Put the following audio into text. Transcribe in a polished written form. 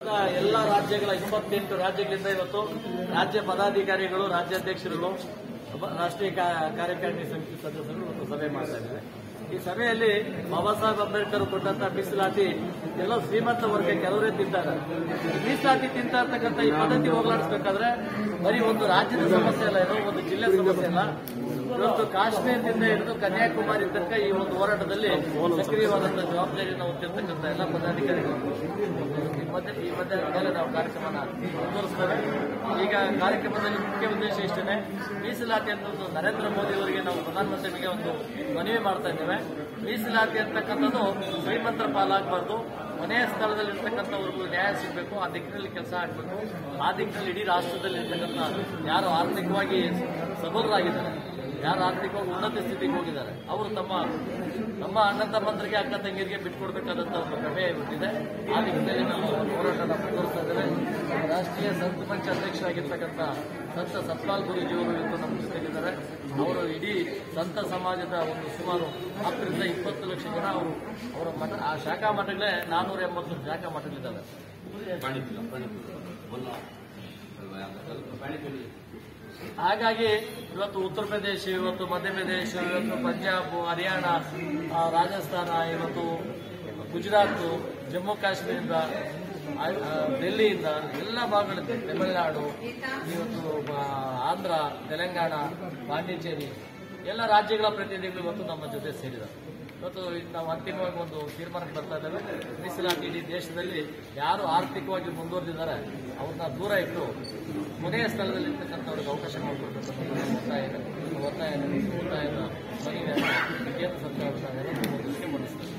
ರಾಜ್ಯದ ಎಲ್ಲ ರಾಜ್ಯಗಳ 28 ರಾಜ್ಯಗಳಿಂದ ಇವತ್ತು ರಾಜ್ಯ ಪದಾಧಿಕಾರಿಗಳು, ರಾಜ್ಯಾಧ್ಯಕ್ಷರುಗಳು, ರಾಷ್ಟ್ರೀಯ ಕಾರ್ಯಕಾರಿಣಿ ಸಮಿತಿ ಸದಸ್ಯರು ಇವತ್ತು ಸಭೆ ಮಾಡ್ತಾ ಇದ್ದಾರೆ. ಈ ಸಭೆಯಲ್ಲಿ ಬಾಬಾ ಸಾಹೇಬ್ ಅಂಬೇಡ್ಕರ್ ಕೊಟ್ಟಂತ ಮೀಸಲಾತಿ ಎಲ್ಲ ಶ್ರೀಮಂತ ವರ್ಗ ಕೆಲವರೇ ತಿಂತಾರೆ. ಮೀಸಲಾತಿ ತಿಂತ ಇರ್ತಕ್ಕಂಥ ಈ ಪದ್ಧತಿ ಹೋಗಲಾಡಿಸಬೇಕಾದ್ರೆ ಬರೀ ಒಂದು ರಾಜ್ಯದ ಸಮಸ್ಯೆ ಅಲ್ಲ, ಇದು ಒಂದು ಜಿಲ್ಲೆ ಸಮಸ್ಯೆ ಅಲ್ಲ. ಇವತ್ತು ಕಾಶ್ಮೀರದಿಂದ ಹಿಡಿದು ಕನ್ಯಾಕುಮಾರಿ ತನಕ ಈ ಒಂದು ಹೋರಾಟದಲ್ಲಿ ಸಕ್ರಿಯವಾದಂತಹ ಜವಾಬ್ದಾರಿಯನ್ನು ಹೊತ್ತಿರ್ತಕ್ಕಂಥ ಎಲ್ಲ ಪದಾಧಿಕಾರಿಗಳು ಈ ಮಧ್ಯೆ ನಾವು ಕಾರ್ಯಕ್ರಮನ ಮುಂದುವರಿಸ್ತೇವೆ. ಈಗ ಕಾರ್ಯಕ್ರಮದಲ್ಲಿ ಮುಖ್ಯ ಉದ್ದೇಶ ಇಷ್ಟೇ, ಮೀಸಲಾತಿ ಅಂತ ನರೇಂದ್ರ ಮೋದಿ ಅವರಿಗೆ ನಾವು ಪ್ರಧಾನಮಂತ್ರಿಗೆ ಒಂದು ಮನವಿ ಮಾಡ್ತಾ ಇದ್ದೇವೆ. ಮೀಸಲಾತಿ ಅಂತಕ್ಕಂಥದ್ದು ಶ್ರೀಮಂತರ ಪಾಲಾಗಬಾರ್ದು, ಮನೆಯ ಸ್ಥಳದಲ್ಲಿ ಇರ್ತಕ್ಕಂಥವ್ರಿಗೂ ನ್ಯಾಯ ಸಿಗಬೇಕು, ಆ ದಿಕ್ಕಿನಲ್ಲಿ ಕೆಲಸ ಆಗಬೇಕು. ಆ ದಿಕ್ಕಿನಲ್ಲಿ ಇಡೀ ರಾಷ್ಟ್ರದಲ್ಲಿ ಇರ್ತಕ್ಕಂಥ ಯಾರು ಆರ್ಥಿಕವಾಗಿ ಸಬಲರಾಗಿದ್ದಾರೆ, ಯಾರು ಆರ್ಥಿಕವಾಗಿ ಉನ್ನತ ಸ್ಥಿತಿಗೆ ಹೋಗಿದ್ದಾರೆ, ಅವರು ತಮ್ಮ ಅಣ್ಣ ತಮ್ಮಂದರಿಗೆ, ಅಕ್ಕ ತಂಗಿಯರಿಗೆ ಬಿಟ್ಕೊಡ್ಬೇಕಾದಂತ ಒಂದು ಪ್ರಮೇಯ ಇದೆ. ಆ ದಿಕ್ಕಿನಲ್ಲಿ ನಾವು ಹೋರಾಟನ ಮುಂದುವರಿಸ್ತಾ ಇದ್ದೇವೆ. ರಾಷ್ಟ್ರೀಯ ಸಂತ ಮಂಚ ಅಧ್ಯಕ್ಷರಾಗಿರ್ತಕ್ಕಂಥ ಸಂತ ಸತ್ಪಾಲ್ ಗುರೂಜಿಯವರು ಇವತ್ತು ನಮ್ಮ ಜೊತೆಗಿದ್ದಾರೆ. ಅವರು ಇಡೀ ಸಂತ ಸಮಾಜದ ಒಂದು ಸುಮಾರು 10ರಿಂದ 20 ಲಕ್ಷ ಜನ ಅವರ ಮಠ, ಆ ಶಾಖಾ ಮಠಗಳೇ 480 ಶಾಖಾ ಮಠಗಳಿದ್ದಾವೆ. ಹಾಗಾಗಿ ಇವತ್ತು ಉತ್ತರ ಪ್ರದೇಶ, ಇವತ್ತು ಮಧ್ಯಪ್ರದೇಶ, ಇವತ್ತು ಪಂಜಾಬ್, ಹರಿಯಾಣ, ರಾಜಸ್ಥಾನ, ಇವತ್ತು ಗುಜರಾತ್, ಜಮ್ಮು ಕಾಶ್ಮೀರದಿಂದ, ಡೆಲ್ಲಿಯಿಂದ ಎಲ್ಲ ಭಾಗಗಳಿಂದ, ತಮಿಳುನಾಡು, ಇವತ್ತು ಆಂಧ್ರ, ತೆಲಂಗಾಣ, ಪಾಂಡಿಚೇರಿ ಎಲ್ಲ ರಾಜ್ಯಗಳ ಪ್ರತಿನಿಧಿಗಳು ಇವತ್ತು ನಮ್ಮ ಜೊತೆ ಸೇರಿದ್ದಾರೆ. ಇವತ್ತು ನಾವು ಅಂತಿಮವಾಗಿ ಒಂದು ತೀರ್ಮಾನಕ್ಕೆ ಬರ್ತಾ ಇದ್ದೇವೆ. ಮೀಸಲಾತಿ ಇಡೀ ದೇಶದಲ್ಲಿ ಯಾರು ಆರ್ಥಿಕವಾಗಿ ಮುಂದುವರೆದಿದ್ದಾರೆ ಅವ್ರನ್ನ ದೂರ ಇಟ್ಟು ಮನೆಯ ಸ್ಥಳದಲ್ಲಿ ಇರ್ತಕ್ಕಂಥವ್ರಿಗೆ ಅವಕಾಶ ಮಾಡಿಕೊಡ್ಬೇಕು ಅನ್ನೋ ಒತ್ತಾಯದ ಮನವಿಯನ್ನು ಕೇಂದ್ರ ಸರ್ಕಾರದ ಮುಂದಕ್ಕೆ ಮಂಡಿಸ್ತಾರೆ.